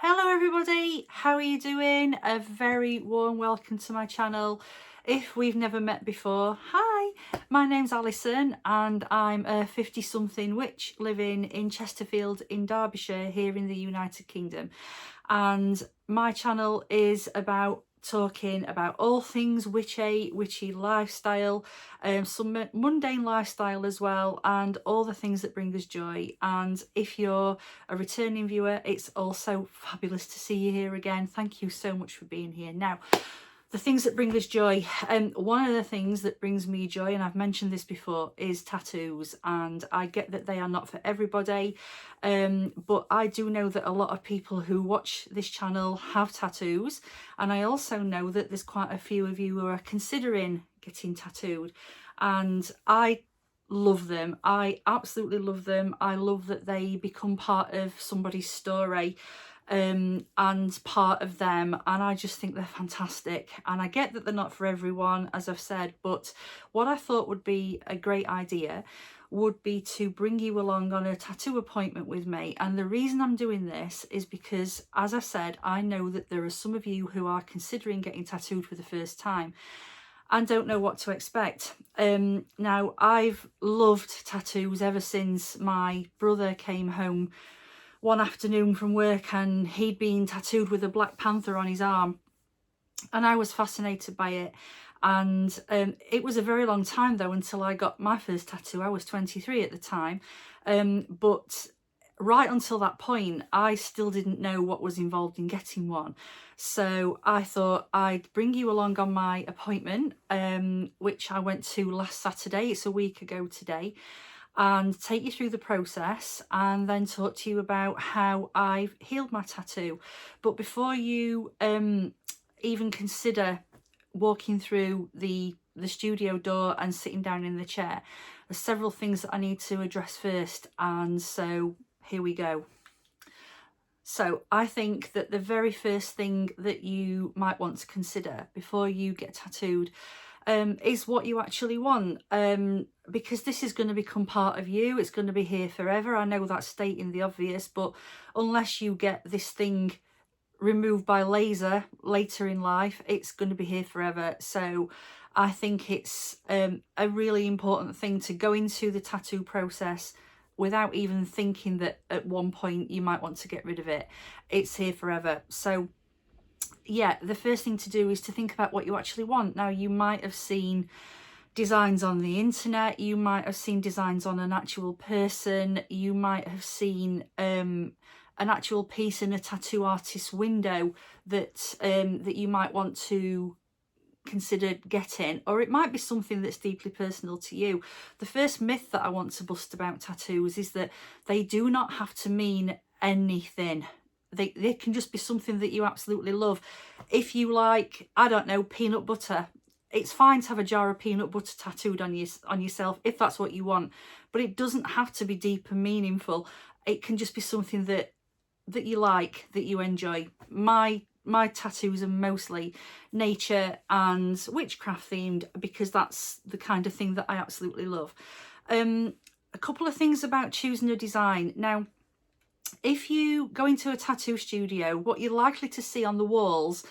Hello everybody, how are you doing? A very warm welcome to my channel. If we've never met before, hi, my name's Alison and I'm a 50-something witch living in Chesterfield in Derbyshire here in the United Kingdom. And my channel is about talking about all things witchy lifestyle, some mundane lifestyle as well, and all the things that bring us joy. And if you're a returning viewer, it's also fabulous to see you here again. Thank you so much for being here. Now, the things that bring us joy. One of the things that brings me joy, and I've mentioned this before, is tattoos. And I get that they are not for everybody, but I do know that a lot of people who watch this channel have tattoos. And I also know that there's quite a few of you who are considering getting tattooed. And I love them. I absolutely love them. I love that they become part of somebody's story and part of them, and I just think they're fantastic. And I get that they're not for everyone, as I've said, but what I thought would be a great idea would be to bring you along on a tattoo appointment with me. And the reason I'm doing this is because, as I said, I know that there are some of you who are considering getting tattooed for the first time and don't know what to expect. Now, I've loved tattoos ever since my brother came home one afternoon from work and he'd been tattooed with a Black Panther on his arm, and I was fascinated by it. And it was a very long time though until I got my first tattoo. I was 23 at the time, but right until that point I still didn't know what was involved in getting one. So I thought I'd bring you along on my appointment, which I went to last Saturday. It's a week ago today. And take you through the process and then talk to you about how I've healed my tattoo. But before you even consider walking through the studio door and sitting down in the chair, there's several things that I need to address first, and so here we go. So I think that the very first thing that you might want to consider before you get tattooed is what you actually want, because this is going to become part of you. It's going to be here forever. I know that's stating the obvious, but unless you get this thing removed by laser later in life, it's going to be here forever. So I think it's a really important thing to go into the tattoo process without even thinking that at one point you might want to get rid of it. It's here forever. So yeah, the first thing to do is to think about what you actually want. Now, you might have seen designs on the internet, you might have seen designs on an actual person, you might have seen an actual piece in a tattoo artist's window that that you might want to consider getting, or it might be something that's deeply personal to you. The first myth that I want to bust about tattoos is that they do not have to mean anything. They can just be something that you absolutely love. If you like, I don't know, peanut butter, it's fine to have a jar of peanut butter tattooed on yourself if that's what you want, but it doesn't have to be deep and meaningful. It can just be something that you like, that you enjoy. My tattoos are mostly nature and witchcraft themed because that's the kind of thing that I absolutely love. A couple of things about choosing a design. Now, if you go into a tattoo studio, what you're likely to see on the walls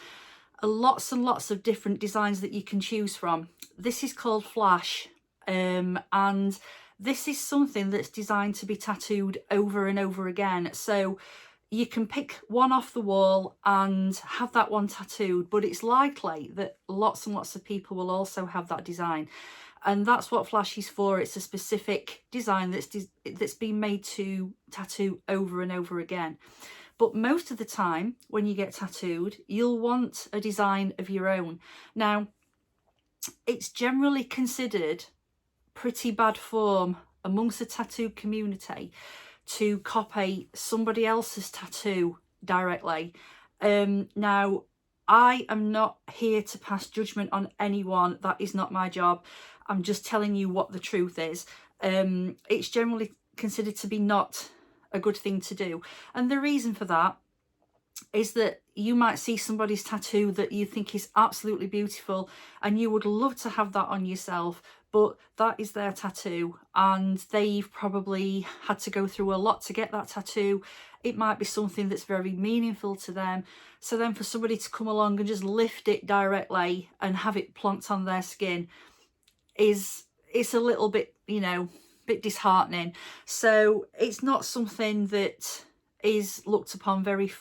are lots and lots of different designs that you can choose from. This is called flash, and this is something that's designed to be tattooed over and over again. So you can pick one off the wall and have that one tattooed, but it's likely that lots and lots of people will also have that design. And that's what flash is for. It's a specific design that's been made to tattoo over and over again. But most of the time when you get tattooed, you'll want a design of your own. Now, it's generally considered pretty bad form amongst the tattoo community to copy somebody else's tattoo directly. Now, I am not here to pass judgment on anyone. That is not my job. I'm just telling you what the truth is. It's generally considered to be not a good thing to do. And the reason for that is that you might see somebody's tattoo that you think is absolutely beautiful and you would love to have that on yourself, but that is their tattoo and they've probably had to go through a lot to get that tattoo. It might be something that's very meaningful to them. So then for somebody to come along and just lift it directly and have it plonked on their skin it's a little bit, you know, bit disheartening. So it's not something that is looked upon very,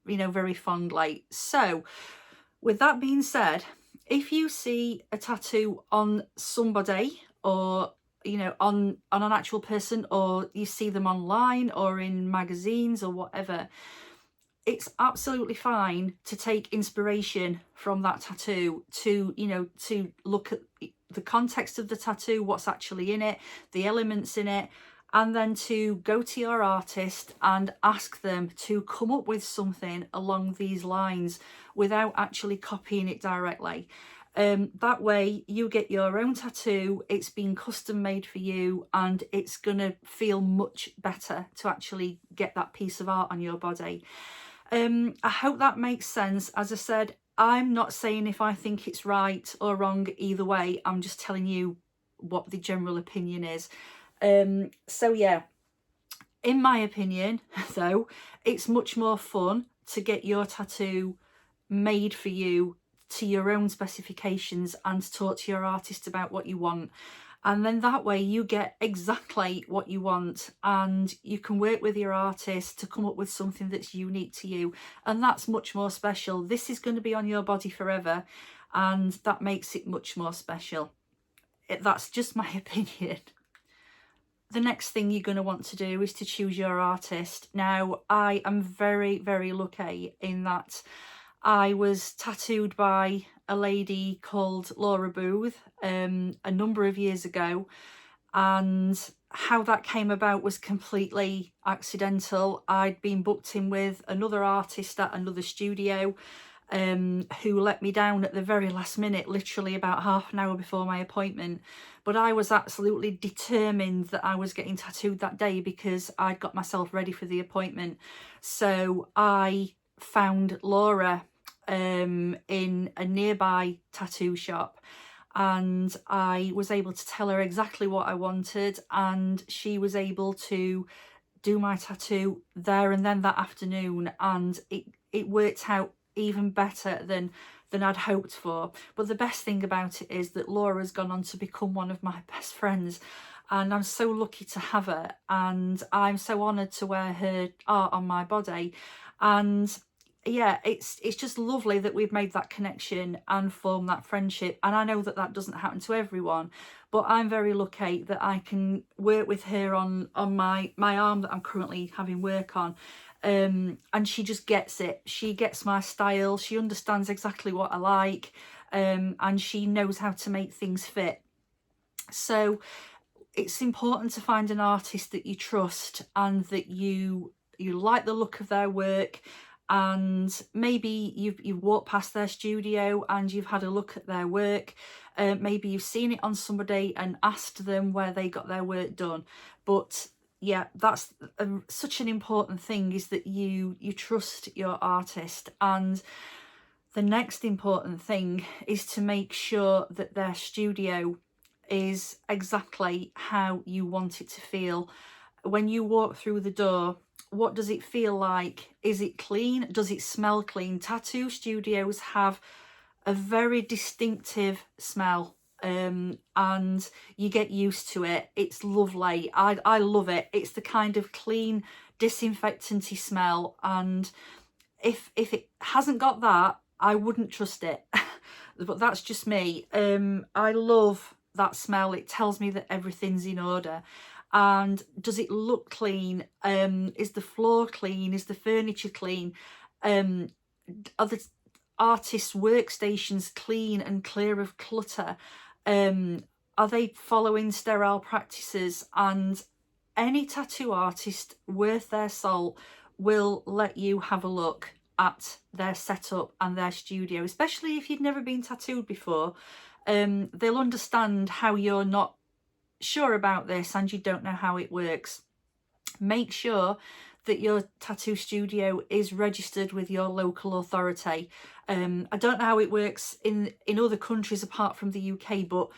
you know, very fondly. So with that being said, if you see a tattoo on somebody, or you know, on an actual person, or you see them online or in magazines or whatever, it's absolutely fine to take inspiration from that tattoo, to, you know, to look at the context of the tattoo, what's actually in it, the elements in it, and then to go to your artist and ask them to come up with something along these lines without actually copying it directly. That way you get your own tattoo, it's been custom made for you, and it's gonna feel much better to actually get that piece of art on your body. I hope that makes sense. As I said, I'm not saying if I think it's right or wrong either way. I'm just telling you what the general opinion is. So yeah, in my opinion, though, it's much more fun to get your tattoo made for you to your own specifications and to talk to your artist about what you want. And then that way you get exactly what you want and you can work with your artist to come up with something that's unique to you. And that's much more special. This is going to be on your body forever, and that makes it much more special. That's just my opinion. The next thing you're going to want to do is to choose your artist. Now, I am very, very lucky in that I was tattooed by a lady called Laura Booth a number of years ago, and how that came about was completely accidental. I'd been booked in with another artist at another studio who let me down at the very last minute, literally about half an hour before my appointment. But I was absolutely determined that I was getting tattooed that day because I'd got myself ready for the appointment. So I found Laura in a nearby tattoo shop, and I was able to tell her exactly what I wanted, and she was able to do my tattoo there and then that afternoon, and it worked out even better than I'd hoped for. But the best thing about it is that Laura's gone on to become one of my best friends, and I'm so lucky to have her, and I'm so honoured to wear her art on my body. And yeah, it's just lovely that we've made that connection and formed that friendship. And I know that that doesn't happen to everyone, but I'm very lucky that I can work with her on my arm that I'm currently having work on. And she just gets it. She gets my style. She understands exactly what I like, and she knows how to make things fit. So it's important to find an artist that you trust and that you like the look of their work, and maybe you've walked past their studio and you've had a look at their work. Maybe you've seen it on somebody and asked them where they got their work done. But yeah, that's such an important thing, is that you trust your artist. And the next important thing is to make sure that their studio is exactly how you want it to feel. When you walk through the door, what does it feel like? Is it clean? Does it smell clean? Tattoo studios have a very distinctive smell, and you get used to it. It's lovely. I love it. It's the kind of clean, disinfectant-y smell, and if it hasn't got that, I wouldn't trust it. But that's just me. I love that smell. It tells me that everything's in order. And does it look clean? Is the floor clean? Is the furniture clean? Are the artists' workstations clean and clear of clutter? Are they following sterile practices? And any tattoo artist worth their salt will let you have a look at their setup and their studio, especially if you've never been tattooed before. They'll understand how you're not sure about this and you don't know how it works. Make sure that your tattoo studio is registered with your local authority. I don't know how it works in other countries apart from the UK, but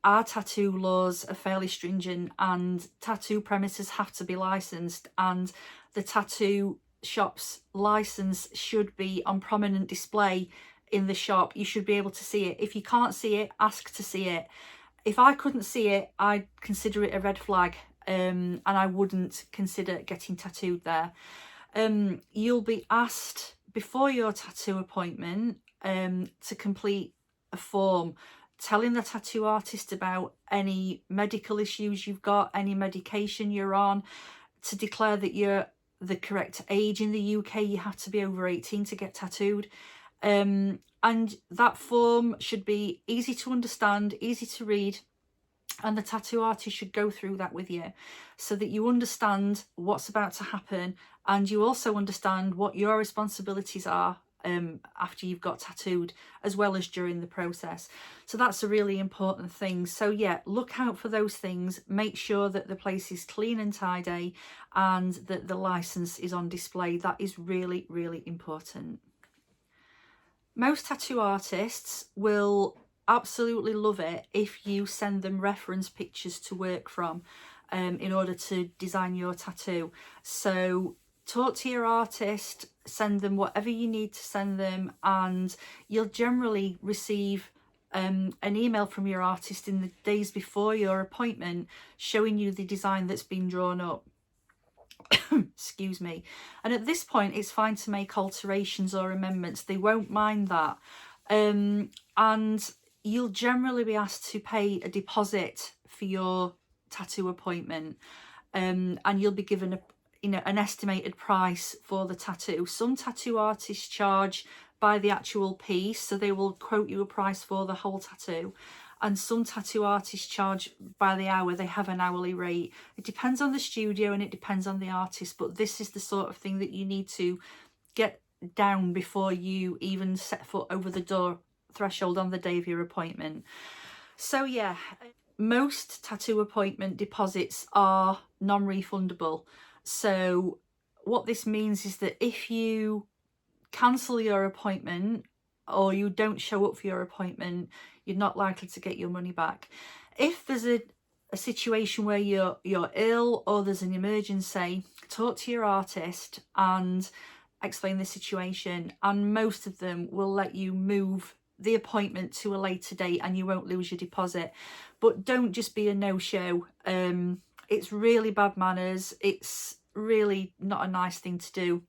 our tattoo laws are fairly stringent, and tattoo premises have to be licensed, and the tattoo shop's license should be on prominent display in the shop. You should be able to see it. If you can't see it, ask to see it. If I couldn't see it, I'd consider it a red flag, and I wouldn't consider getting tattooed there. You'll be asked before your tattoo appointment to complete a form telling the tattoo artist about any medical issues you've got, any medication you're on, to declare that you're the correct age. In the UK, you have to be over 18 to get tattooed. And that form should be easy to understand, easy to read, and the tattoo artist should go through that with you so that you understand what's about to happen, and you also understand what your responsibilities are after you've got tattooed, as well as during the process. So that's a really important thing. So yeah, look out for those things. Make sure that the place is clean and tidy, and that the license is on display. That is really, really important. Most tattoo artists will absolutely love it if you send them reference pictures to work from in order to design your tattoo. So talk to your artist, send them whatever you need to send them, and you'll generally receive an email from your artist in the days before your appointment showing you the design that's been drawn up. Excuse me. And at this point, it's fine to make alterations or amendments. They won't mind that. And you'll generally be asked to pay a deposit for your tattoo appointment, and you'll be given an estimated price for the tattoo. Some tattoo artists charge by the actual piece, so they will quote you a price for the whole tattoo. And some tattoo artists charge by the hour. They have an hourly rate. It depends on the studio and it depends on the artist, but this is the sort of thing that you need to get down before you even set foot over the door threshold on the day of your appointment. So yeah, most tattoo appointment deposits are non-refundable. So what this means is that if you cancel your appointment or you don't show up for your appointment, you're not likely to get your money back. If there's a situation where you're ill or there's an emergency, talk to your artist and explain the situation, and most of them will let you move the appointment to a later date and you won't lose your deposit. But don't just be a no-show. It's really bad manners. It's really not a nice thing to do.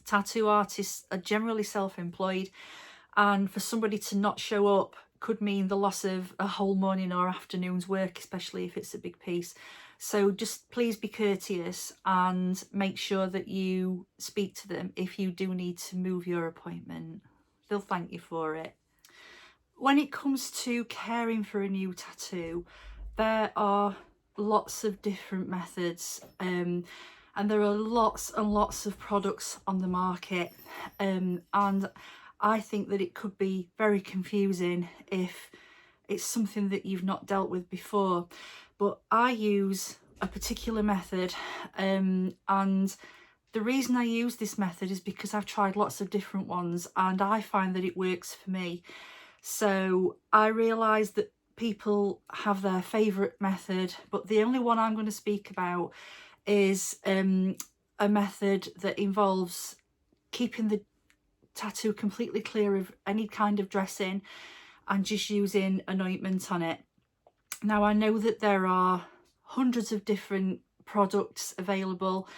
Tattoo artists are generally self-employed, and for somebody to not show up could mean the loss of a whole morning or afternoon's work, especially if it's a big piece. So just please be courteous and make sure that you speak to them if you do need to move your appointment. They'll thank you for it. When it comes to caring for a new tattoo, there are lots of different methods, and there are lots and lots of products on the market, and I think that it could be very confusing if it's something that you've not dealt with before. But I use a particular method, and the reason I use this method is because I've tried lots of different ones and I find that it works for me. So I realise that people have their favourite method, but the only one I'm going to speak about is a method that involves keeping the tattoo completely clear of any kind of dressing and just using an ointment on it. Now, I know that there are hundreds of different products available,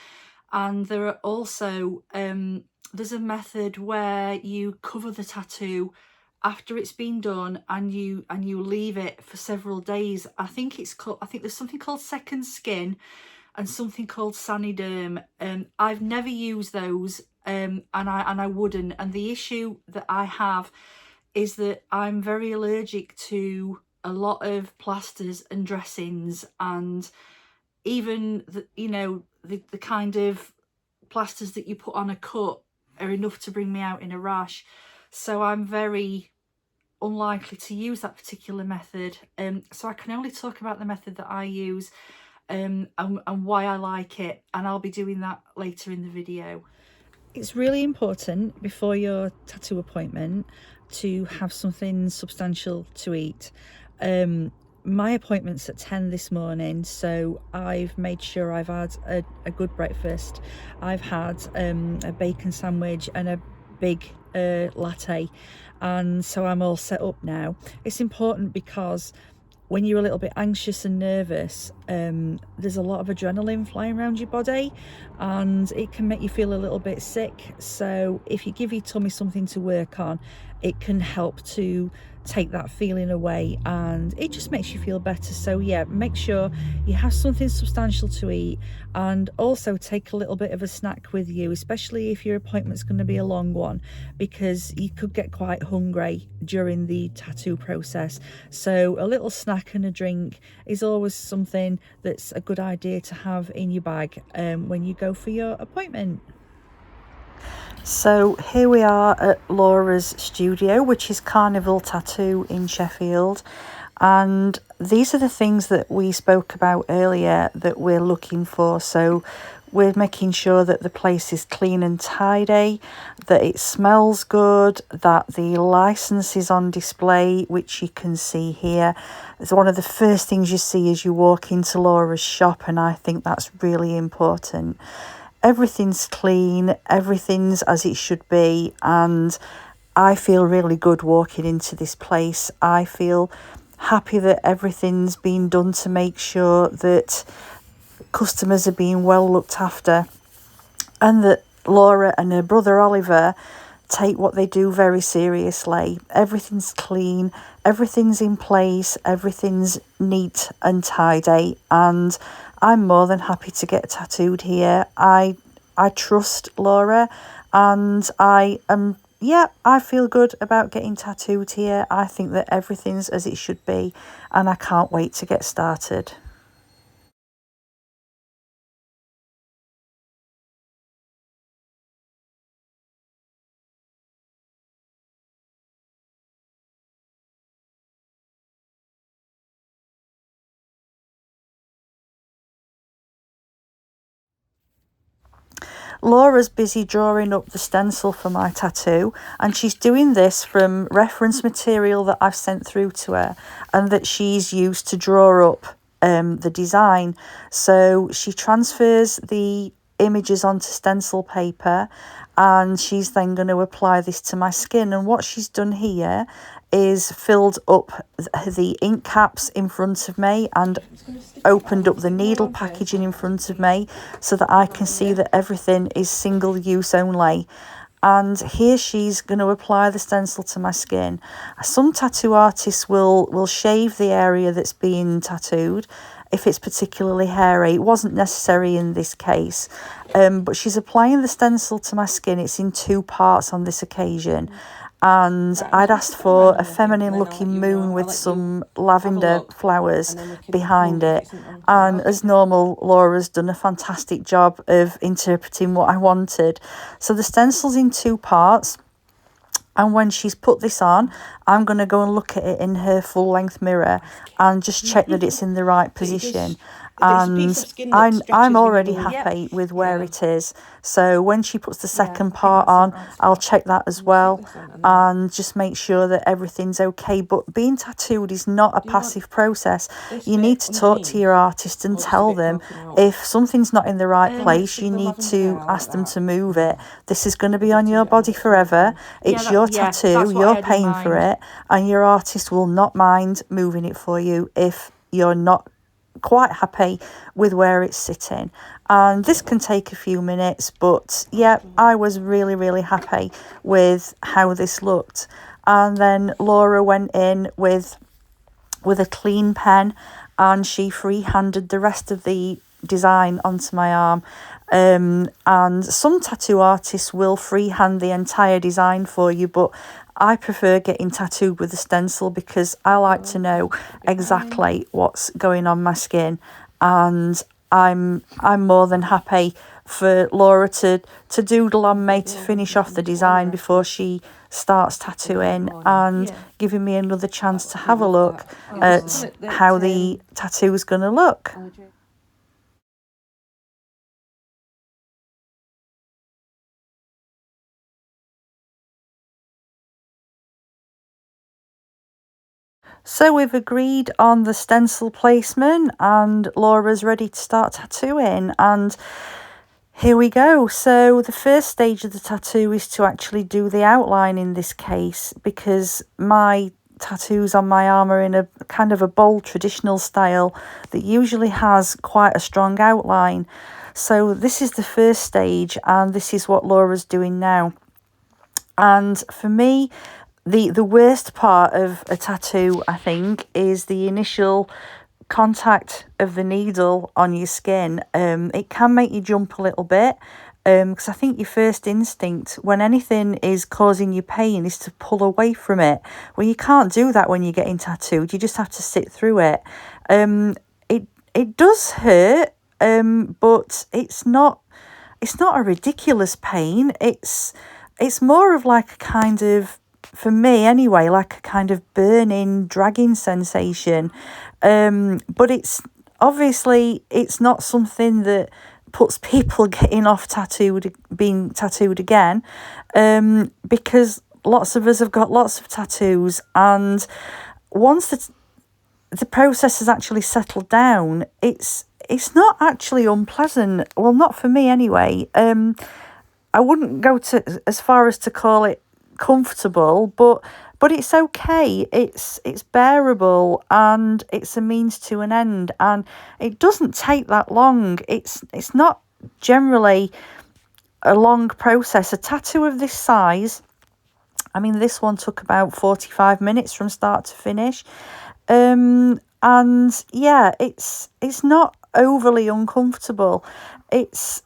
and there are also there's a method where you cover the tattoo after it's been done and you leave it for several days. I think there's something called second skin and something called Saniderm. I've never used those, and I wouldn't. And the issue that I have is that I'm very allergic to a lot of plasters and dressings, and even the kind of plasters that you put on a cut are enough to bring me out in a rash. So I'm very unlikely to use that particular method. So I can only talk about the method that I use. and why I like it, and I'll be doing that later in the video. It's really important before your tattoo appointment to have something substantial to eat. My appointment's at 10 this morning, so I've made sure I've had a good breakfast. I've had a bacon sandwich and a big latte, and so I'm all set up now. It's important because when you're a little bit anxious and nervous, there's a lot of adrenaline flying around your body, and it can make you feel a little bit sick. So if you give your tummy something to work on, it can help to take that feeling away, and it just makes you feel better. So yeah, make sure you have something substantial to eat, and also take a little bit of a snack with you, especially if your appointment's going to be a long one, because you could get quite hungry during the tattoo process. So a little snack and a drink is always something that's a good idea to have in your bag when you go for your appointment. So here we are at Laura's studio, which is Carnival Tattoo in Sheffield, and these are the things that we spoke about earlier that we're looking for. So we're making sure that the place is clean and tidy, that it smells good, that the license is on display, which you can see here. It's one of the first things you see as you walk into Laura's shop, and I think that's really important. Everything's clean, everything's as it should be, and I feel really good walking into this place. I feel happy that everything's been done to make sure that customers are being well looked after, and that Laura and her brother Oliver take what they do very seriously. Everything's clean, everything's in place, everything's neat and tidy, and I'm more than happy to get tattooed here. I trust Laura, and I feel good about getting tattooed here. I think that everything's as it should be, and I can't wait to get started. Laura's busy drawing up the stencil for my tattoo, and she's doing this from reference material that I've sent through to her and that she's used to draw up the design. So she transfers the images onto stencil paper, and she's then going to apply this to my skin. And what she's done here is filled up the ink caps in front of me and opened up the needle packaging in front of me so that I can see that everything is single use only. And here she's going to apply the stencil to my skin. Some tattoo artists will shave the area that's being tattooed if it's particularly hairy. It wasn't necessary in this case, but she's applying the stencil to my skin. It's in two parts on this occasion, and I'd asked for a feminine looking moon with some lavender flowers behind it, and as normal, Laura's done a fantastic job of interpreting what I wanted. So the stencil's in two parts, and when she's put this on, I'm going to go and look at it in her full length mirror and just check that it's in the right position. And I'm already happy with where it is. So when she puts the second part on, I'll check that as well and just make sure that everything's okay. But being tattooed is not a passive process. You need to talk to your artist and tell them if something's not in the right place, you need to ask them to move it. This is going to be on your body forever. It's your tattoo, you're paying for it, and your artist will not mind moving it for you if you're not quite happy with where it's sitting. And this can take a few minutes, but yeah, I was really happy with how this looked. And then Laura went in with a clean pen and she free-handed the rest of the design onto my arm. And some tattoo artists will freehand the entire design for you, but I prefer getting tattooed with a stencil because I like to know exactly what's going on my skin, and I'm more than happy for Laura to doodle on me to finish off the design before she starts tattooing, and giving me another chance to have a look at how the tattoo is going to look. So we've agreed on the stencil placement and Laura's ready to start tattooing, and here we go. So the first stage of the tattoo is to actually do the outline in this case, because my tattoos on my arm are in a kind of a bold traditional style that usually has quite a strong outline. So this is the first stage and this is what Laura's doing now. And for me, the worst part of a tattoo, I think, is the initial contact of the needle on your skin. It can make you jump a little bit, because I think your first instinct when anything is causing you pain is to pull away from it. Well, you can't do that when you're getting tattooed. You just have to sit through it. It does hurt, but it's not a ridiculous pain. It's more of like a kind of, for me anyway, like a kind of burning, dragging sensation. But it's obviously, it's not something that puts people getting off being tattooed again, because lots of us have got lots of tattoos, and once the process has actually settled down, it's not actually unpleasant. Well, not for me anyway. I wouldn't go to as far as to call it comfortable, but it's okay. It's bearable, and it's a means to an end, and it doesn't take that long. It's not generally a long process. A tattoo of this size, I mean, this one took about 45 minutes from start to finish. And yeah, it's not overly uncomfortable. It's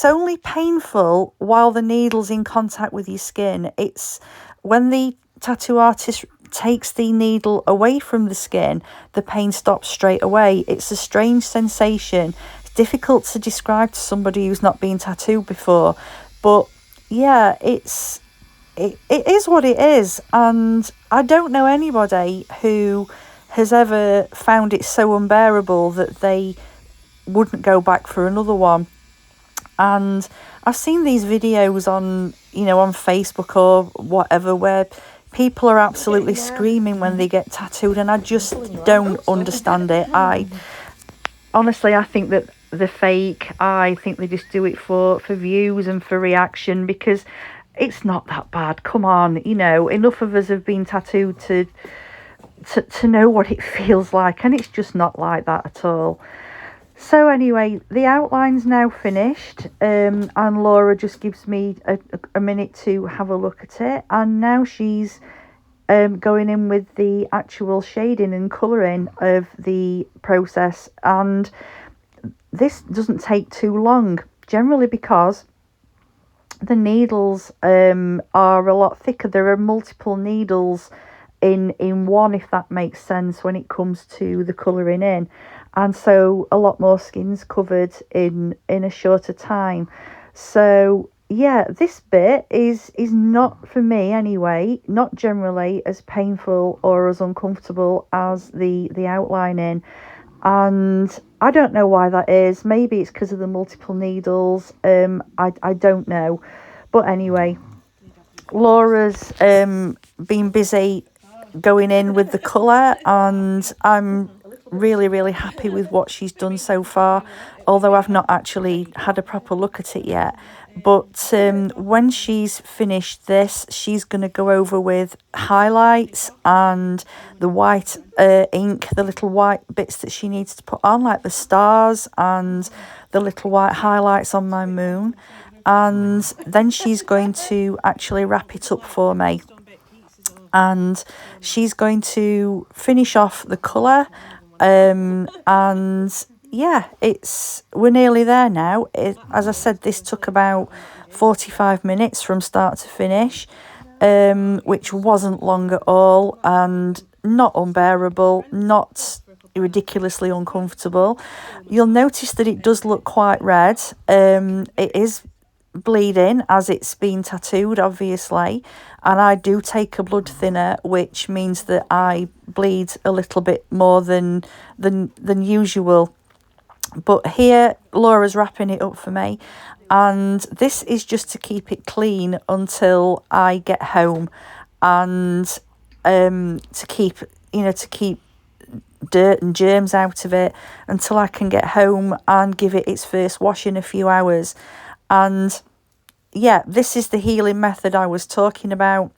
only painful while the needle's in contact with your skin. It's when the tattoo artist takes the needle away from the skin, the pain stops straight away. It's a strange sensation. It's difficult to describe to somebody who's not been tattooed before. But yeah, it is what it is. And I don't know anybody who has ever found it so unbearable that they wouldn't go back for another one. And I've seen these videos on, on Facebook or whatever, where people are absolutely screaming when they get tattooed, and I just don't understand it. Honestly, I think that they're fake. I think they just do it for views and for reaction, because it's not that bad. Come on, enough of us have been tattooed to know what it feels like, and it's just not like that at all. So anyway, the outline's now finished, and Laura just gives me a minute to have a look at it, and now she's going in with the actual shading and colouring of the process, and this doesn't take too long, generally because the needles are a lot thicker. There are multiple needles in one, if that makes sense, when it comes to the colouring in, and so a lot more skin's covered in a shorter time. So yeah, this bit is not, for me anyway, not generally as painful or as uncomfortable as the outlining, and I don't know why that is. Maybe it's because of the multiple needles. I don't know, but anyway, Laura's been busy going in with the colour, and I'm really happy with what she's done so far, although I've not actually had a proper look at it yet. But when she's finished this, she's going to go over with highlights and the white ink, the little white bits that she needs to put on, like the stars and the little white highlights on my moon. And then she's going to actually wrap it up for me, and she's going to finish off the colour, and yeah, we're nearly there now. As I said, this took about 45 minutes from start to finish, which wasn't long at all, and not unbearable, not ridiculously uncomfortable. You'll notice that it does look quite red. It is bleeding as it's been tattooed, obviously, and I do take a blood thinner, which means that I bleed a little bit more than usual. But here Laura's wrapping it up for me, and this is just to keep it clean until I get home, and to keep you know, to keep dirt and germs out of it until I can get home and give it its first wash in a few hours. And yeah, this is the healing method I was talking about,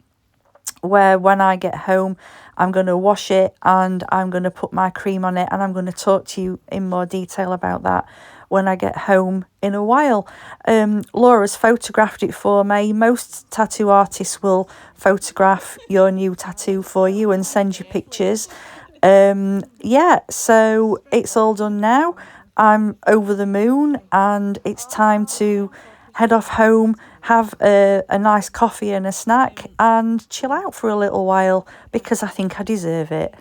where when I get home, I'm going to wash it and I'm going to put my cream on it, and I'm going to talk to you in more detail about that when I get home in a while. Laura's photographed it for me. Most tattoo artists will photograph your new tattoo for you and send you pictures. Yeah, so it's all done now. I'm over the moon, and it's time to head off home, have a nice coffee and a snack, and chill out for a little while, because I think I deserve it.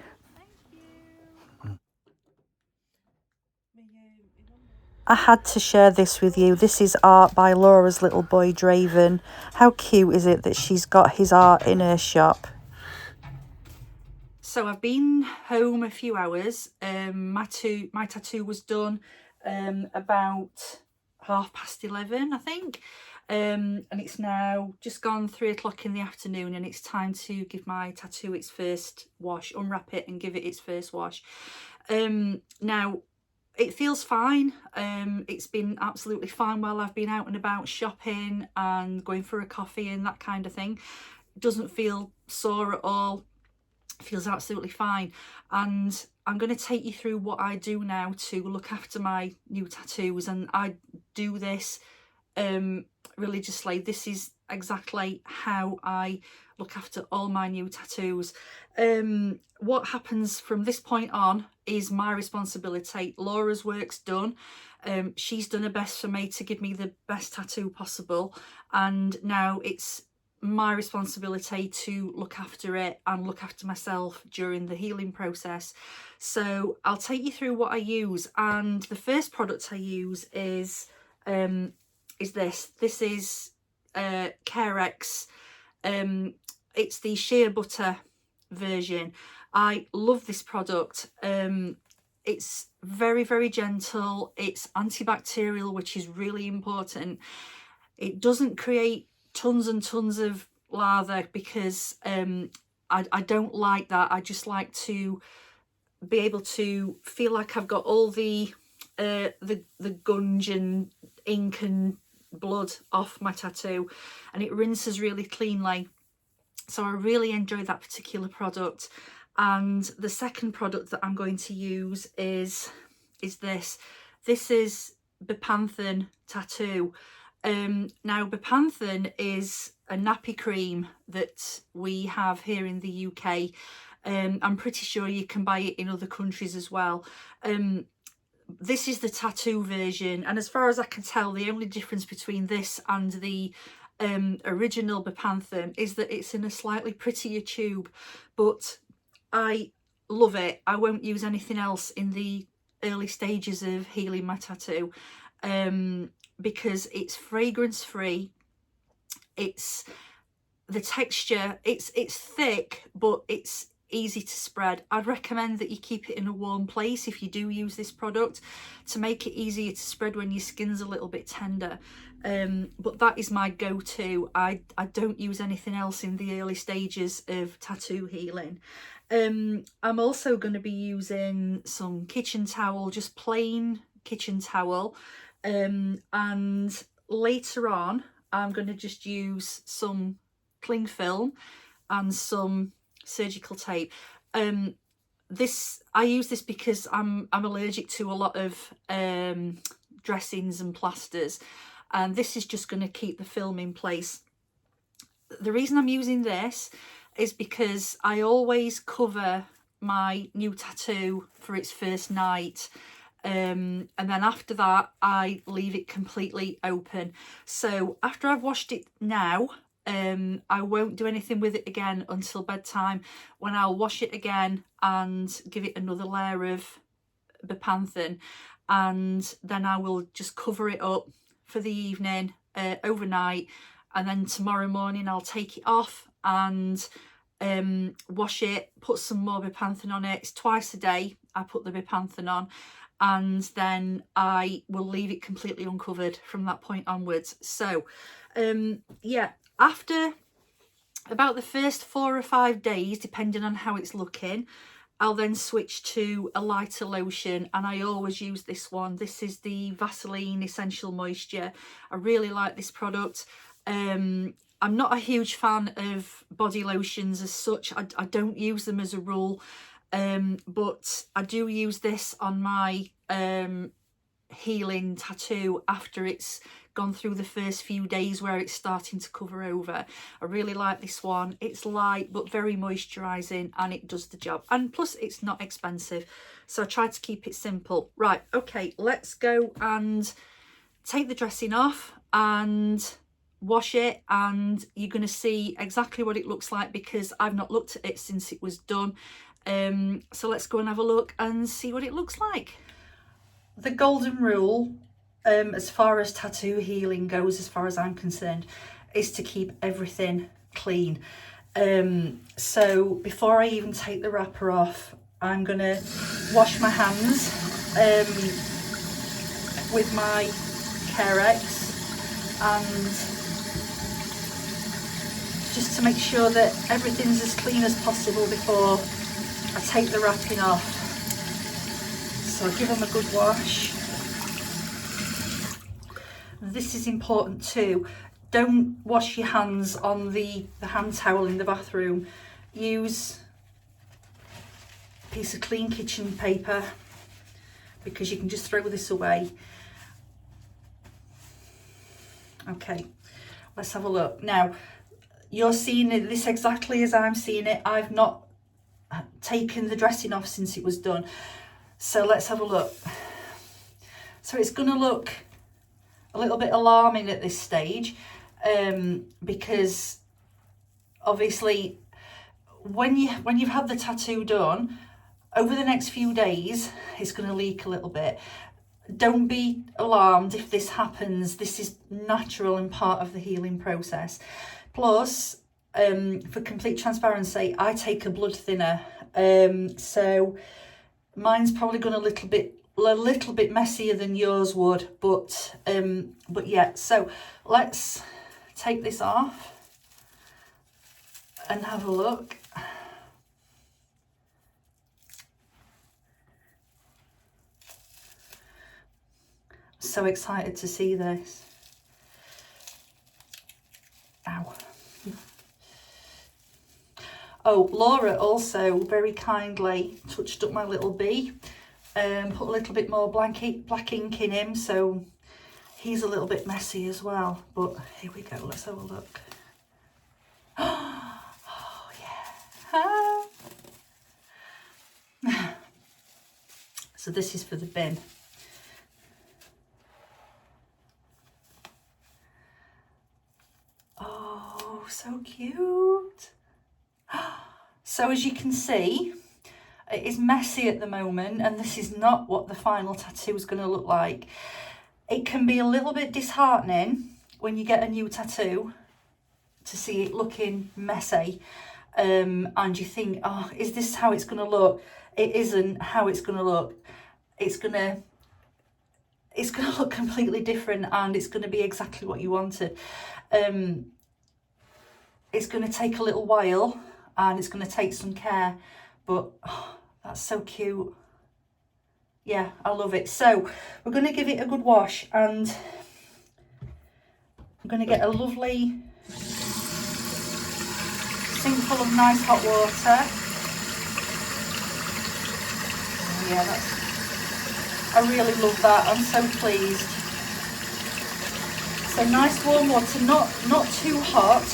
I had to share this with you. This is art by Laura's little boy Draven. How cute is it that she's got his art in her shop? So I've been home a few hours. My tattoo was done about 11:30, I think. And it's now just gone 3 o'clock in the afternoon, and it's time to give my tattoo its first wash, unwrap it and give it its first wash. Now, it feels fine. It's been absolutely fine while I've been out and about shopping and going for a coffee and that kind of thing. It doesn't feel sore at all. It feels absolutely fine. And I'm going to take you through what I do now to look after my new tattoos, and I do this religiously. This is exactly how I look after all my new tattoos. What happens from this point on is my responsibility. Laura's work's done. She's done her best for me to give me the best tattoo possible, and now it's my responsibility to look after it and look after myself during the healing process. So I'll take you through what I use, and the first product I use is this. This is Carex. It's the shea butter version. I love this product. It's very, very gentle. It's antibacterial, which is really important. It doesn't create tons and tons of lather, because I don't like that. I just like to be able to feel like I've got all the gunge and ink and blood off my tattoo, and it rinses really cleanly. So I really enjoy that particular product. And the second product that I'm going to use is this. This is Bepanthen Tattoo. Now, Bepanthen is a nappy cream that we have here in the UK. I'm pretty sure you can buy it in other countries as well. This is the tattoo version, and as far as I can tell, the only difference between this and the original Bepanthen is that it's in a slightly prettier tube, but I love it. I won't use anything else in the early stages of healing my tattoo, because it's fragrance free. It's the texture, it's thick, but it's easy to spread. I'd recommend that you keep it in a warm place if you do use this product, to make it easier to spread when your skin's a little bit tender. But that is my go-to. I don't use anything else in the early stages of tattoo healing. I'm also going to be using some kitchen towel, just plain kitchen towel, and later on I'm going to just use some cling film and some surgical tape. I use this because I'm allergic to a lot of dressings and plasters, and this is just going to keep the film in place. The reason I'm using this is because I always cover my new tattoo for its first night, and then after that I leave it completely open. So after I've washed it now, I won't do anything with it again until bedtime, when I'll wash it again and give it another layer of Bepanthen, and then I will just cover it up for the evening, overnight, and then tomorrow morning I'll take it off and wash it, put some more Bepanthen on it. It's twice a day I put the Bepanthen on, and then I will leave it completely uncovered from that point onwards. So yeah, after about the first 4 or 5 days, depending on how it's looking, I'll then switch to a lighter lotion, and I always use this one. This is the Vaseline Essential Moisture. I really like this product. I'm not a huge fan of body lotions as such. I don't use them as a rule, but I do use this on my healing tattoo after it's gone through the first few days where it's starting to cover over. I really like this one. It's light but very moisturising, and it does the job, and plus it's not expensive, so I try to keep it simple. Right, okay, let's go and take the dressing off and wash it, and you're going to see exactly what it looks like because I've not looked at it since it was done. So let's go and have a look and see what it looks like. The golden rule, as far as tattoo healing goes, as far as I'm concerned, is to keep everything clean. So before I even take the wrapper off, I'm gonna wash my hands with my Carex, and just to make sure that everything's as clean as possible before I take the wrapping off. So give them a good wash. This is important too. Don't wash your hands on the hand towel in the bathroom. Use a piece of clean kitchen paper because you can just throw this away. Okay, let's have a look. Now, you're seeing this exactly as I'm seeing it. I've not taken the dressing off since it was done. So let's have a look. So it's going to look a little bit alarming at this stage, because obviously when you've had the tattoo done, over the next few days it's going to leak a little bit. Don't be alarmed if this happens. This is natural and part of the healing process. Plus, for complete transparency, I take a blood thinner, so mine's probably gone a little bit messier than yours would, but yeah. So let's take this off and have a look. So excited to see this. Ow. Oh, Laura also very kindly touched up my little bee, put a little bit more black ink in him, so he's a little bit messy as well. But here we go, let's have a look. Oh yeah. So this is for the bin. Oh, so cute. So as you can see, it is messy at the moment, and this is not what the final tattoo is going to look like. It can be a little bit disheartening when you get a new tattoo to see it looking messy, and you think, oh, is this how it's going to look? It isn't how it's going to look. It's going to look completely different, and it's going to be exactly what you wanted. It's going to take a little while, and it's going to take some care, but oh, that's so cute. Yeah, I love it. So we're going to give it a good wash, and I'm going to get a lovely sink full of nice hot water. Oh, yeah, I really love that. I'm so pleased. So nice warm water, not too hot,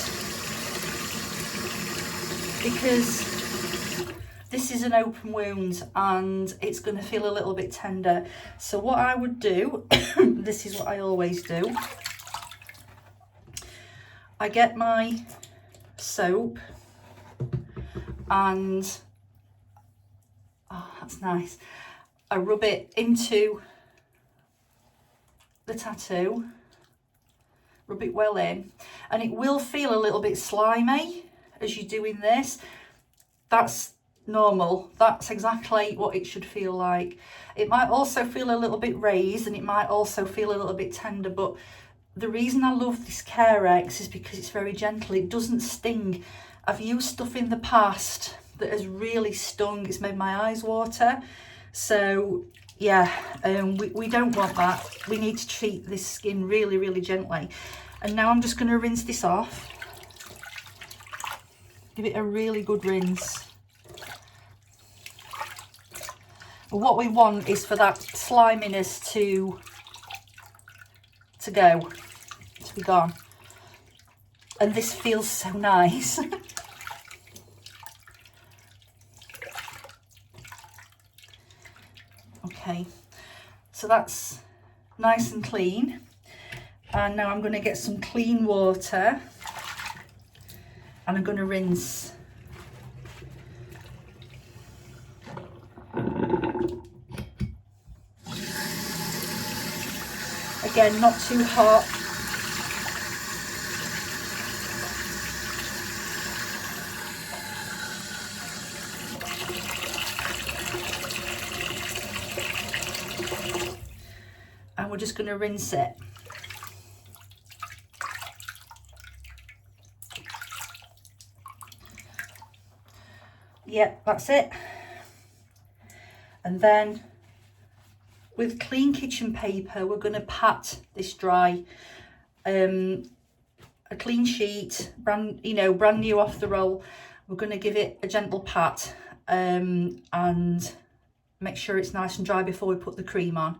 because this is an open wound and it's going to feel a little bit tender. So what I would do, this is what I always do. I get my soap and, oh, that's nice. I rub it into the tattoo, rub it well in, and it will feel a little bit slimy as you're doing this. That's normal. That's exactly what it should feel like. It might also feel a little bit raised, and it might also feel a little bit tender, but the reason I love this Carex is because it's very gentle. It doesn't sting. I've used stuff in the past that has really stung. It's made my eyes water. So yeah, we don't want that. We need to treat this skin really, really gently. And now I'm just going to rinse this off. Give it a really good rinse. And what we want is for that sliminess to go, to be gone. And this feels so nice. Okay, so that's nice and clean. And now I'm going to get some clean water and I'm going to rinse. Again, not too hot. And we're just going to rinse it. Yep, that's it. And then with clean kitchen paper, we're going to pat this dry. A clean sheet, brand new off the roll. We're going to give it a gentle pat and make sure it's nice and dry before we put the cream on.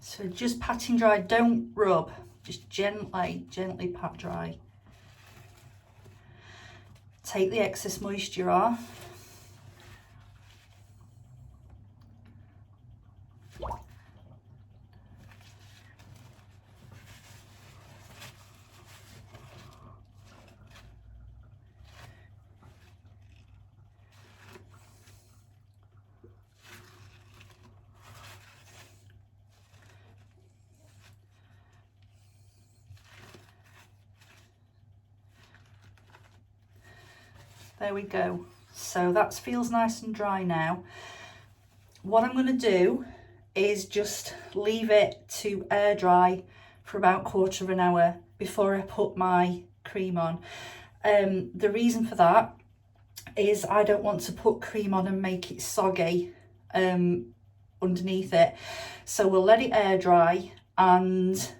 So just patting dry, don't rub, just gently pat dry. Take the excess moisture off. There we go. So that feels nice and dry now. What I'm going to do is just leave it to air dry for about 1/4 of an hour before I put my cream on. The reason for that is I don't want to put cream on and make it soggy underneath it. So we'll let it air dry and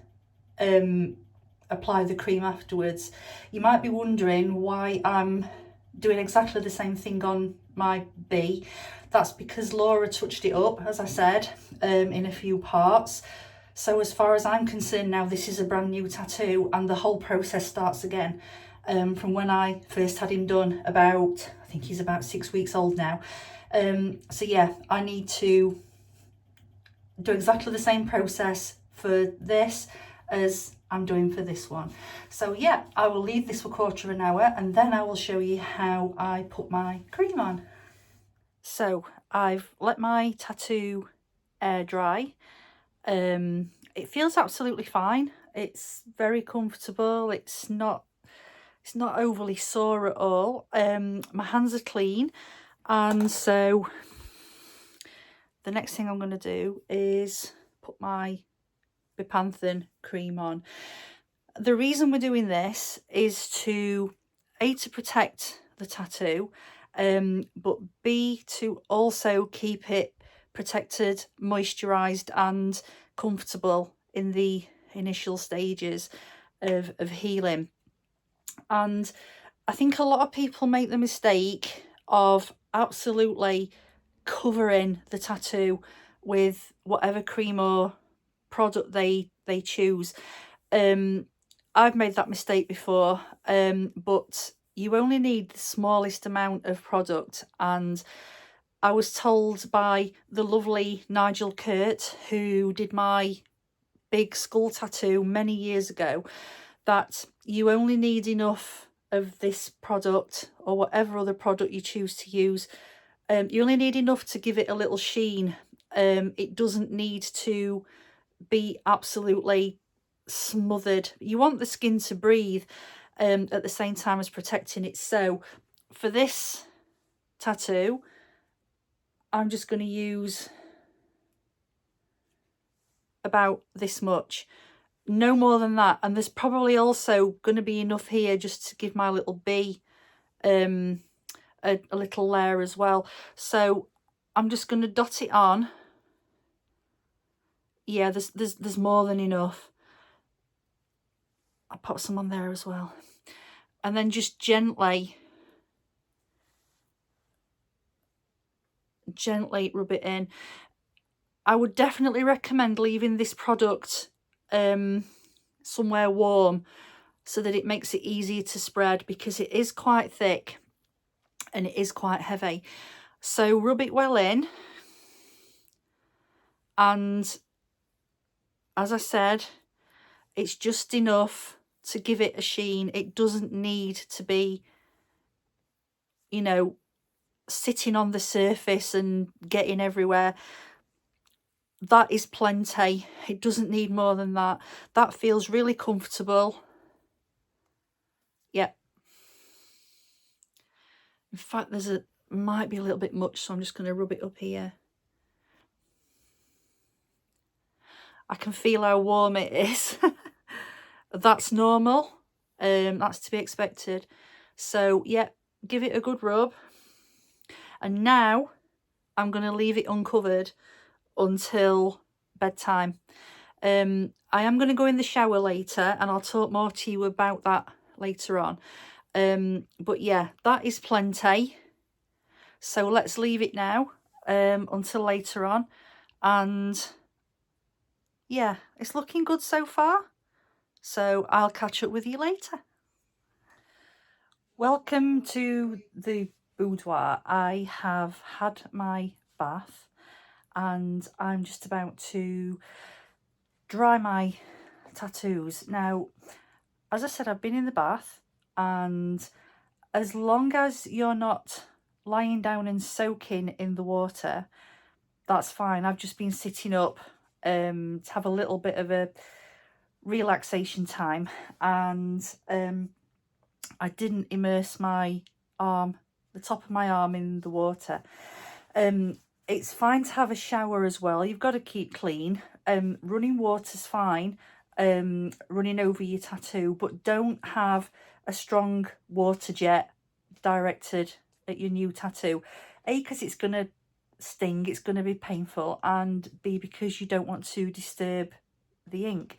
apply the cream afterwards. You might be wondering why I'm doing exactly the same thing on my bee. That's because Laura touched it up, as I said, in a few parts. So as far as I'm concerned now, this is a brand new tattoo and the whole process starts again from when I first had him done about, I think he's about 6 weeks old now. So yeah, I need to do exactly the same process for this as I'm doing for this one. So yeah, I will leave this for 1/4 of an hour and then I will show you how I put my cream on. So I've let my tattoo air dry. It feels absolutely fine. It's very comfortable. It's not overly sore at all. My hands are clean, and so the next thing I'm going to do is put my Bepanthen cream on. The reason we're doing this is to A, to protect the tattoo, but B, to also keep it protected, moisturised and comfortable in the initial stages of healing. And I think a lot of people make the mistake of absolutely covering the tattoo with whatever cream or product they choose. I've made that mistake before, but you only need the smallest amount of product. And I was told by the lovely Nigel Kurt, who did my big skull tattoo many years ago, that you only need enough of this product or whatever other product you choose to use. You only need enough to give it a little sheen. It doesn't need to be absolutely smothered. You want the skin to breathe at the same time as protecting it. So for this tattoo, I'm just going to use about this much, no more than that. And there's probably also going to be enough here just to give my little bee a little layer as well. So I'm just going to dot it on. Yeah, there's more than enough. I'll put some on there as well. And then just gently rub it in. I would definitely recommend leaving this product somewhere warm so that it makes it easier to spread, because it is quite thick and it is quite heavy. So rub it well in, and as I said, it's just enough to give it a sheen. It doesn't need to be, you know, sitting on the surface and getting everywhere. That is plenty. It doesn't need more than that. That feels really comfortable. Yep. In fact, might be a little bit much, so I'm just going to rub it up here. I can feel how warm it is. That's normal. That's to be expected. So yeah, give it a good rub. And now I'm going to leave it uncovered until bedtime. I am going to go in the shower later, and I'll talk more to you about that later on. But yeah, that is plenty. So let's leave it now until later on. And yeah, it's looking good so far. So I'll catch up with you later. Welcome to the boudoir. I have had my bath and I'm just about to dry my tattoos. Now, as I said, I've been in the bath, and as long as you're not lying down and soaking in the water, that's fine. I've just been sitting up to have a little bit of a relaxation time, and I didn't immerse my arm, the top of my arm, in the water. It's fine to have a shower as well. You've got to keep clean. Running water's fine, running over your tattoo, but don't have a strong water jet directed at your new tattoo. A, because it's going to sting, it's going to be painful, and B, because you don't want to disturb the ink.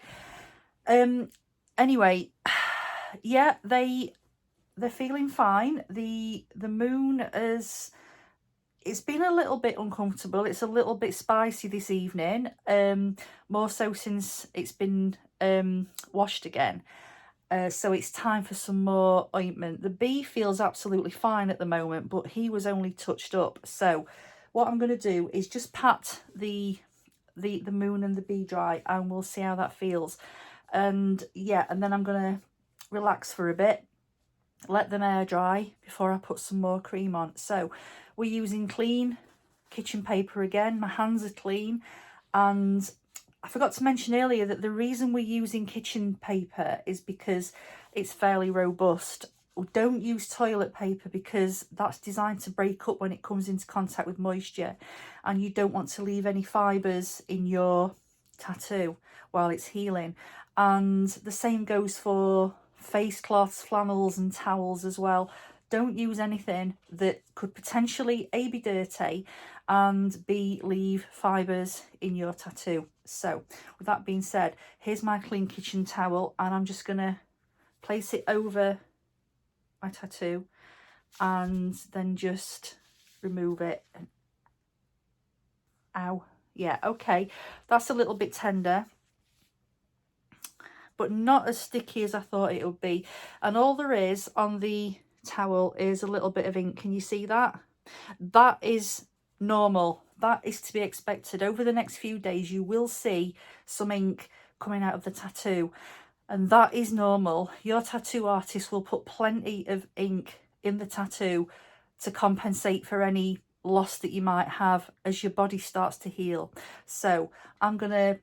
Anyway, yeah, they're feeling fine. The moon it's been a little bit uncomfortable. It's a little bit spicy this evening, more so since it's been washed again. So it's time for some more ointment. The bee feels absolutely fine at the moment, but he was only touched up. So what I'm going to do is just pat the moon and the bee dry, and we'll see how that feels. And yeah, and then I'm going to relax for a bit, let them air dry before I put some more cream on. So we're using clean kitchen paper again. My hands are clean, and I forgot to mention earlier that the reason we're using kitchen paper is because it's fairly robust. Don't use toilet paper, because that's designed to break up when it comes into contact with moisture, and you don't want to leave any fibres in your tattoo while it's healing. And the same goes for face cloths, flannels and towels as well. Don't use anything that could potentially A, be dirty, and B, leave fibres in your tattoo. So with that being said, here's my clean kitchen towel, and I'm just going to place it over my tattoo and then just remove it. Ow. Yeah, okay, that's a little bit tender, but not as sticky as I thought it would be. And all there is on the towel is a little bit of ink. Can you see that? That is normal. That is to be expected. Over the next few days, you will see some ink coming out of the tattoo, and that is normal. Your tattoo artist will put plenty of ink in the tattoo to compensate for any loss that you might have as your body starts to heal. So I'm going to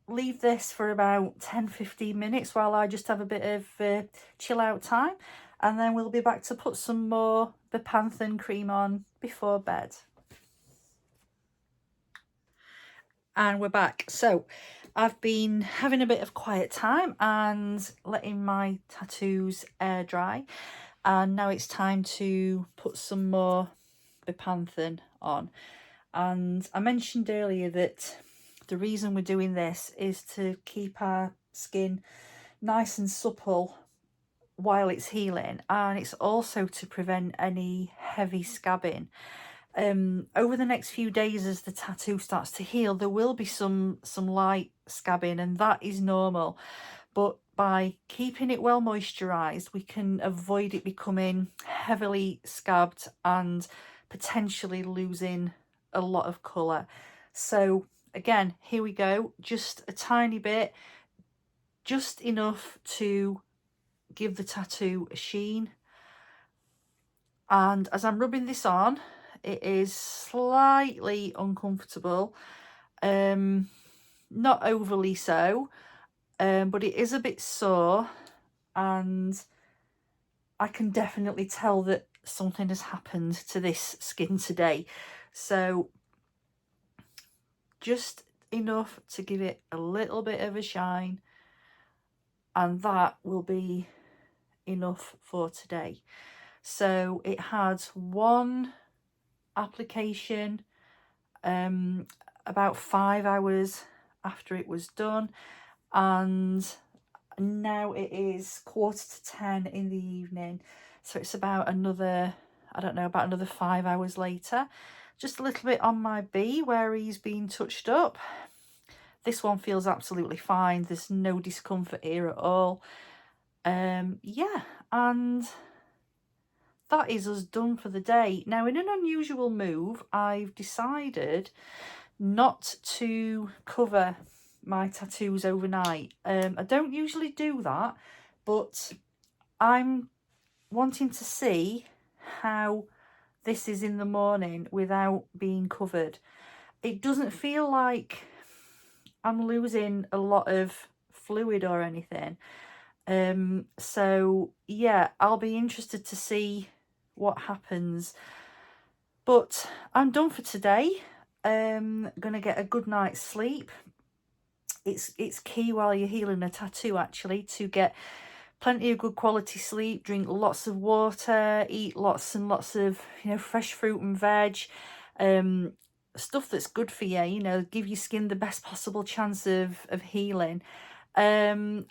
leave this for about 10-15 minutes while I just have a bit of chill out time, and then we'll be back to put some more Bepanthen cream on before bed. And we're back. So I've been having a bit of quiet time and letting my tattoos air dry, and now it's time to put some more bepanthen on. And I mentioned earlier that the reason we're doing this is to keep our skin nice and supple while it's healing, and it's also to prevent any heavy scabbing. Over the next few days, as the tattoo starts to heal, there will be some light scabbing, and that is normal. But by keeping it well moisturized, we can avoid it becoming heavily scabbed and potentially losing a lot of color. So again, here we go, just a tiny bit, just enough to give the tattoo a sheen. And as I'm rubbing this on, it is slightly uncomfortable, not overly so, but it is a bit sore, and I can definitely tell that something has happened to this skin today. So just enough to give it a little bit of a shine, and that will be enough for today. So it had one application about 5 hours after it was done, and now it is 9:45 in the evening, so it's about another, I don't know, about another 5 hours later. Just a little bit on my B where he's been touched up. This one feels absolutely fine, there's no discomfort here at all. Yeah, and that is us done for the day. Now, in an unusual move, I've decided not to cover my tattoos overnight. I don't usually do that, but I'm wanting to see how this is in the morning without being covered. It doesn't feel like I'm losing a lot of fluid or anything. So yeah, I'll be interested to see what happens. But I'm done for today. Gonna get a good night's sleep. It's key while you're healing a tattoo, actually, to get plenty of good quality sleep, drink lots of water, eat lots and lots of, fresh fruit and veg, stuff that's good for you, give your skin the best possible chance of healing. And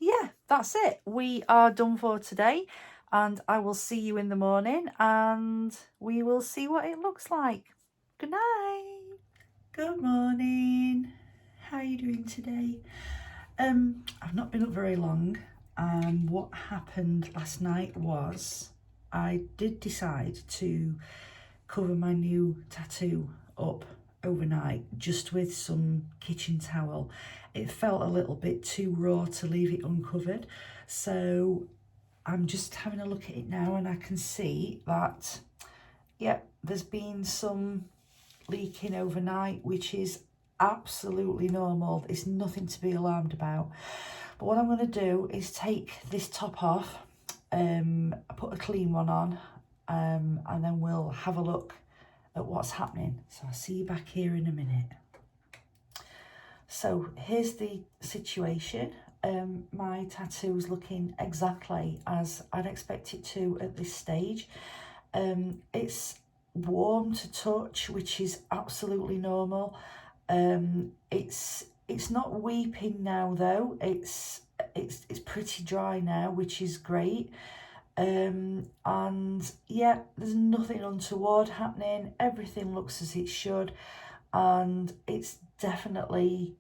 yeah, that's it. We are done for today, and I will see you in the morning, and we will see what it looks like. Good night. Good morning. How are you doing today? I've not been up very long, and what happened last night was I did decide to cover my new tattoo up overnight just with some kitchen towel. It felt a little bit too raw to leave it uncovered, so I'm just having a look at it now, and I can see that, yeah, there's been some leaking overnight, which is absolutely normal. It's nothing to be alarmed about. But what I'm going to do is take this top off, put a clean one on, and then we'll have a look at what's happening. So I'll see you back here in a minute. So here's the situation. My tattoo's looking exactly as I'd expect it to at this stage. It's warm to touch, which is absolutely normal. It's not weeping now though. It's pretty dry now, which is great. And yeah, there's nothing untoward happening. Everything looks as it should, and it's definitely,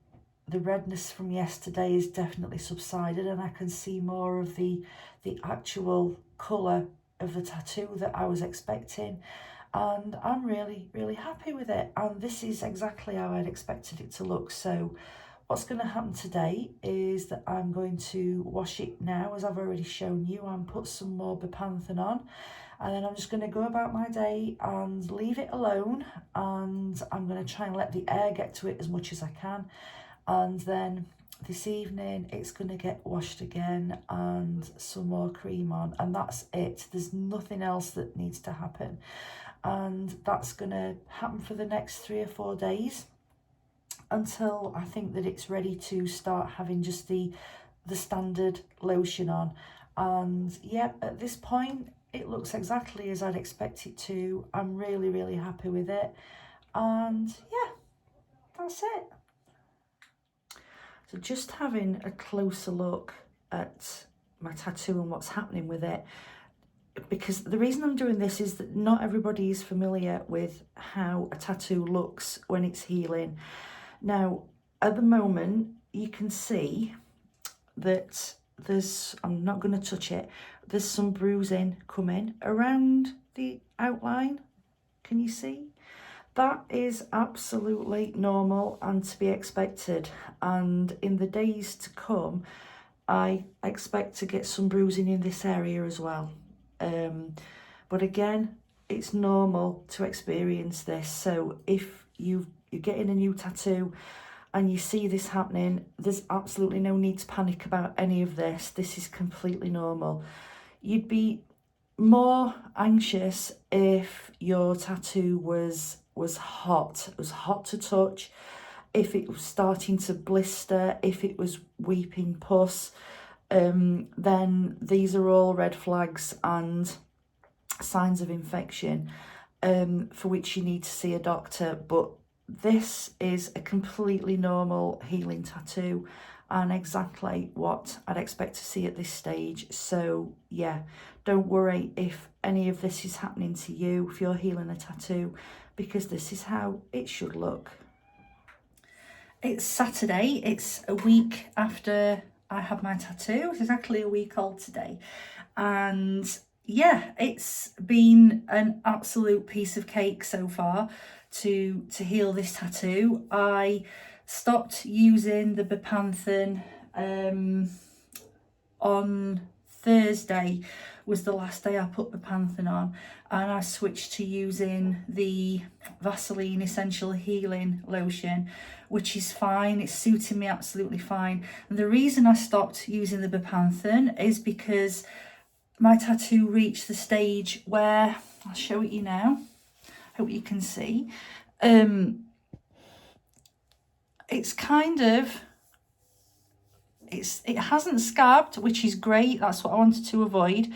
the redness from yesterday is definitely subsided, and I can see more of the actual colour of the tattoo that I was expecting, and I'm really happy with it. And this is exactly how I'd expected it to look. So what's going to happen today is that I'm going to wash it now, as I've already shown you, and put some more bepanthen on, and then I'm just going to go about my day and leave it alone, and I'm going to try and let the air get to it as much as I can, and then this evening it's going to get washed again and some more cream on, and that's it. There's nothing else that needs to happen, and that's going to happen for the next 3 or 4 days. until I think that it's ready to start having just the standard lotion on. And yeah, at this point it looks exactly as I'd expect it to. I'm really happy with it, and yeah, that's it. So just having a closer look at my tattoo and what's happening with it, because the reason I'm doing this is that not everybody is familiar with how a tattoo looks when it's healing. Now, at the moment, you can see that there's, I'm not going to touch it, there's some bruising coming around the outline. Can you see? That is absolutely normal and to be expected. And in the days to come, I expect to get some bruising in this area as well. But again, it's normal to experience this. So if you're getting a new tattoo and you see this happening, there's absolutely no need to panic about any of this. This is completely normal. You'd be more anxious if your tattoo was hot. It was hot to touch, if it was starting to blister, if it was weeping pus, then these are all red flags and signs of infection, for which you need to see a doctor. But this is a completely normal healing tattoo and exactly what I'd expect to see at this stage. So yeah, don't worry if any of this is happening to you, if you're healing a tattoo, because this is how it should look. It's Saturday, it's a week after I had my tattoo. It's exactly a week old today, and yeah, it's been an absolute piece of cake so far to heal this tattoo. I stopped using the Bepanthen on Thursday, was the last day I put Bepanthen on, and I switched to using the Vaseline Essential Healing Lotion, which is fine. It's suiting me absolutely fine. And the reason I stopped using the Bepanthen is because my tattoo reached the stage where, I'll show it you now, hope you can see, it's kind of, it hasn't scabbed, which is great. That's what I wanted to avoid.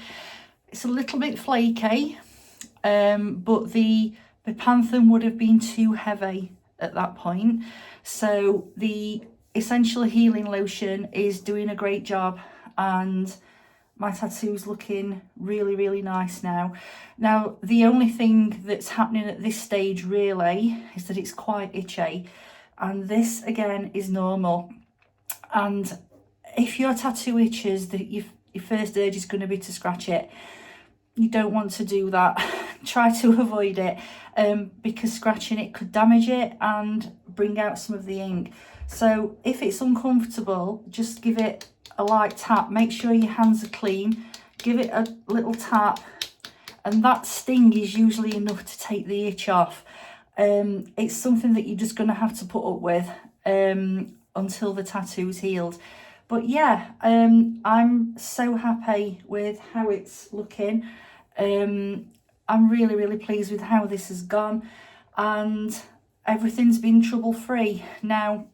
It's a little bit flaky, but the Bepanthen would have been too heavy at that point. So the Essential Healing Lotion is doing a great job, and my tattoo's looking really nice now. Now, the only thing that's happening at this stage really is that it's quite itchy, and this again is normal. And if your tattoo itches, your first urge is going to be to scratch it. You don't want to do that. Try to avoid it, because scratching it could damage it and bring out some of the ink. So if it's uncomfortable, just give it a light tap. Make sure your hands are clean. Give it a little tap, and that sting is usually enough to take the itch off. It's something that you're just going to have to put up with until the tattoo's healed. But yeah, I'm so happy with how it's looking. I'm really pleased with how this has gone, and everything's been trouble free. Now,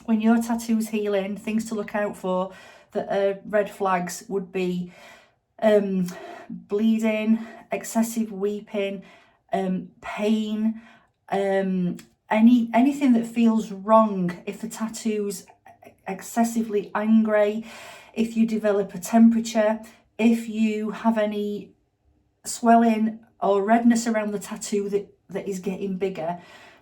when your tattoo's healing, things to look out for that are red flags would be bleeding, excessive weeping, pain, anything that feels wrong. If the tattoo's excessively angry, if you develop a temperature, if you have any swelling or redness around the tattoo that is getting bigger,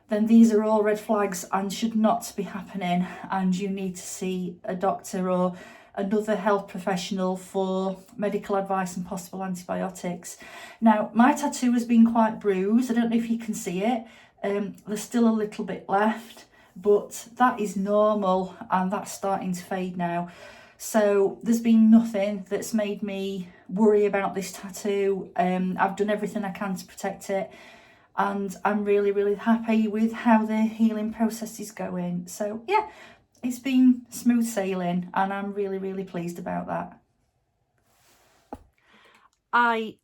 then these are all red flags and should not be happening, and you need to see a doctor or another health professional for medical advice and possible antibiotics. Now, my tattoo has been quite bruised. I don't know if you can see it. There's still a little bit left, but that is normal, and that's starting to fade now. So there's been nothing that's made me worry about this tattoo. I've done everything I can to protect it, and I'm really happy with how the healing process is going. So yeah, it's been smooth sailing, and I'm really pleased about that. I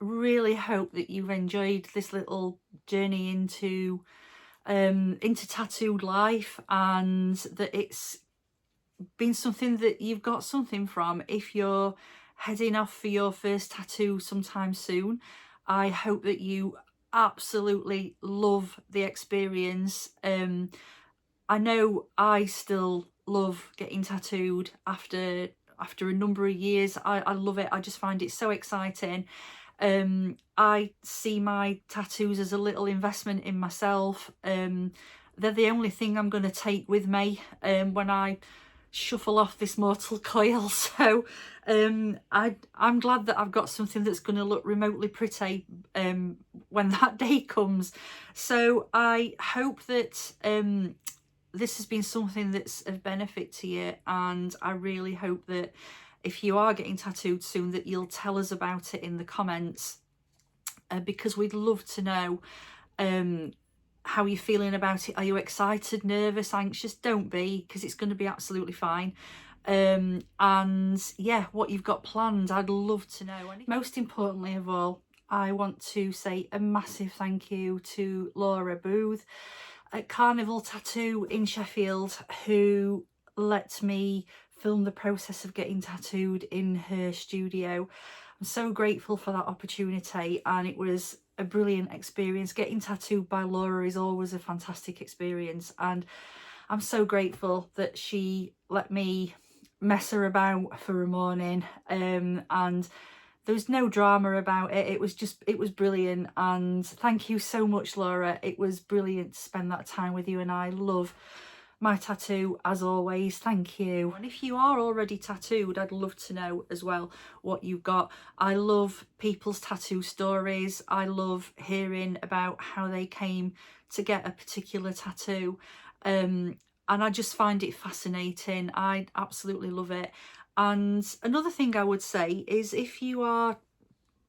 really hope that you've enjoyed this little journey into into tattooed life, and that it's been something that you've got something from. If you're heading off for your first tattoo sometime soon, I hope that you absolutely love the experience. I know I still love getting tattooed after a number of years. I love it. I just find it so exciting. I see my tattoos as a little investment in myself. They're the only thing I'm going to take with me when I shuffle off this mortal coil. So I'm glad that I've got something that's going to look remotely pretty when that day comes. So I hope that this has been something that's of benefit to you, and I really hope that if you are getting tattooed soon, that you'll tell us about it in the comments, because we'd love to know how you're feeling about it. Are you excited, nervous, anxious? Don't be, because it's going to be absolutely fine. And yeah, what you've got planned, I'd love to know. And most importantly of all, I want to say a massive thank you to Laura Booth at Carnival Tattoo in Sheffield, who let me film the process of getting tattooed in her studio. I'm so grateful for that opportunity, and it was a brilliant experience. Getting tattooed by Laura is always a fantastic experience, and I'm so grateful that she let me mess her about for a morning, and there was no drama about it. It was brilliant, and thank you so much, Laura. It was brilliant to spend that time with you, and I love my tattoo as always. Thank you. And if you are already tattooed, I'd love to know as well what you've got. I love people's tattoo stories. I love hearing about how they came to get a particular tattoo, and I just find it fascinating. I absolutely love it. And another thing I would say is, if you are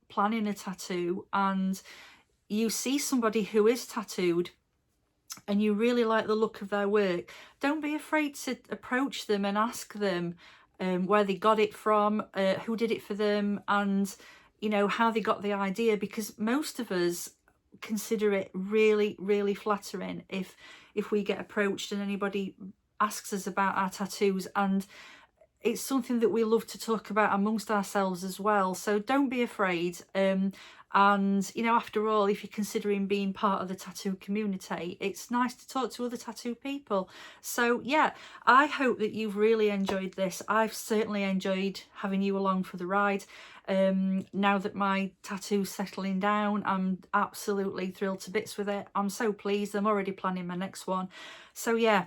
planning a tattoo and you see somebody who is tattooed and you really like the look of their work, don't be afraid to approach them and ask them where they got it from, who did it for them, and you know, how they got the idea, because most of us consider it really, really flattering if we get approached and anybody asks us about our tattoos, and it's something that we love to talk about amongst ourselves as well. So don't be afraid. And you know, after all, if you're considering being part of the tattoo community, it's nice to talk to other tattoo people. So yeah, I hope that you've really enjoyed this. I've certainly enjoyed having you along for the ride. Now that my tattoo's settling down, I'm absolutely thrilled to bits with it. I'm so pleased. I'm already planning my next one. So yeah,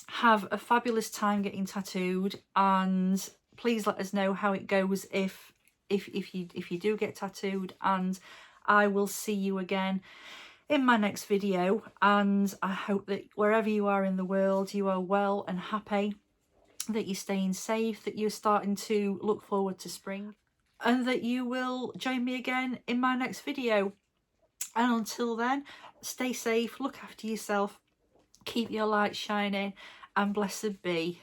have a fabulous time getting tattooed, and please let us know how it goes if you do get tattooed, and I will see you again in my next video. And I hope that wherever you are in the world, you are well and happy, that you're staying safe, that you're starting to look forward to spring, and that you will join me again in my next video. And until then, stay safe, look after yourself, keep your light shining, and blessed be.